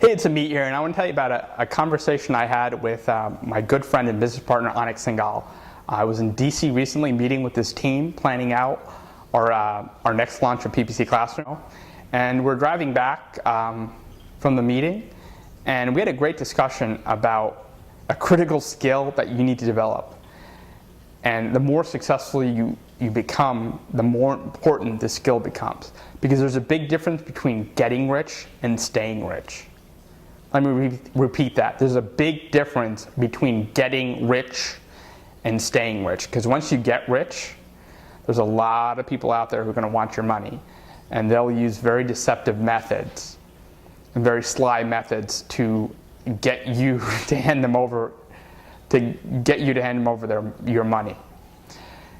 Hey, it's Amit here, and I want to tell you about a conversation I had with my good friend and business partner, Anik Singhal. I was in DC recently meeting with this team, planning out our next launch of PPC Classroom. And we're driving back from the meeting, and we had a great discussion about a critical skill that you need to develop. And the more successful you become, the more important the skill becomes. Because there's a big difference between getting rich and staying rich. Let me repeat that. There's a big difference between getting rich and staying rich. Because once you get rich, there's a lot of people out there who are going to want your money. And they'll use very deceptive methods and very sly methods to get you to hand them over your money.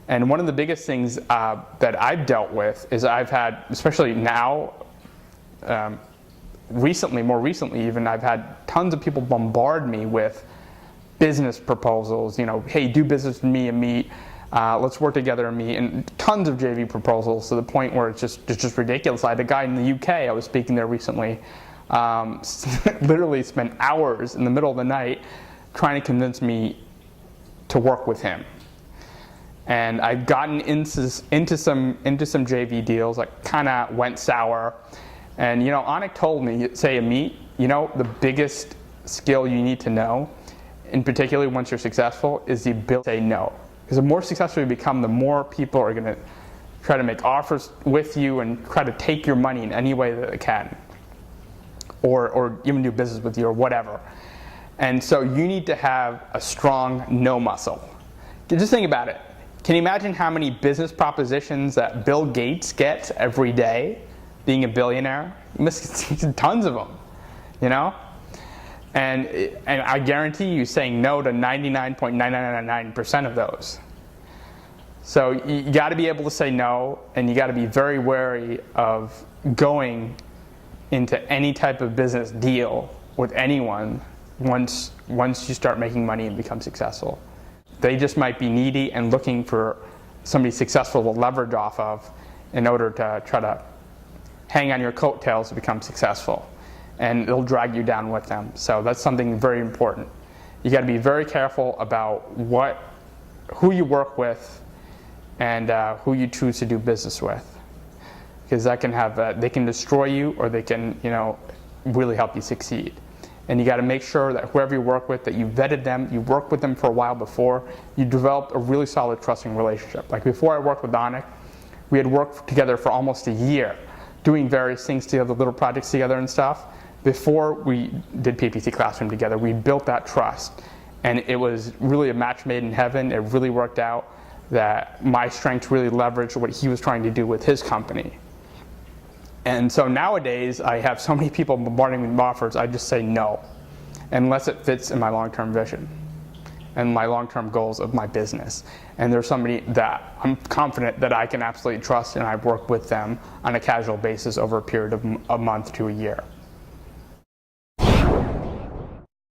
And one of the biggest things that I've dealt with is I've had, especially now, more recently even, I've had tons of people bombard me with business proposals. You know, hey, do business with me and me. Let's work together and me. And tons of JV proposals to the point where it's just ridiculous. I had a guy in the UK, I was speaking there recently, literally spent hours in the middle of the night trying to convince me to work with him. And I've gotten into some JV deals that kind of went sour. And you know, Anik told me, say, Amit, you know, the biggest skill you need to know, in particular once you're successful, is the ability to say no. Because the more successful you become, the more people are going to try to make offers with you and try to take your money in any way that they can, or even do business with you or whatever. And so you need to have a strong no muscle. Just think about it. Can you imagine how many business propositions that Bill Gates gets every day, being a billionaire? He must get tons of them, you know? And I guarantee you saying no to 99.9999% of those. So you got to be able to say no, and you got to be very wary of going into any type of business deal with anyone once you start making money and become successful. They just might be needy and looking for somebody successful to leverage off of in order to try to hang on your coattails to become successful. And it'll drag you down with them. So that's something very important. You got to be very careful about who you work with and who you choose to do business with. Because that can they can destroy you, or they can, you know, really help you succeed. And you got to make sure that whoever you work with, that you vetted them, you worked with them for a while before, you developed a really solid trusting relationship. Like before I worked with Anik, we had worked together for almost a year, doing various things together, little projects together and stuff. Before we did PPC Classroom together, we built that trust. And it was really a match made in heaven. It really worked out that my strengths really leveraged what he was trying to do with his company. And so nowadays, I have so many people bombarding me with offers, I just say no, unless it fits in my long-term vision and my long-term goals of my business. And there's somebody that I'm confident that I can absolutely trust, and I've worked with them on a casual basis over a period of a month to a year.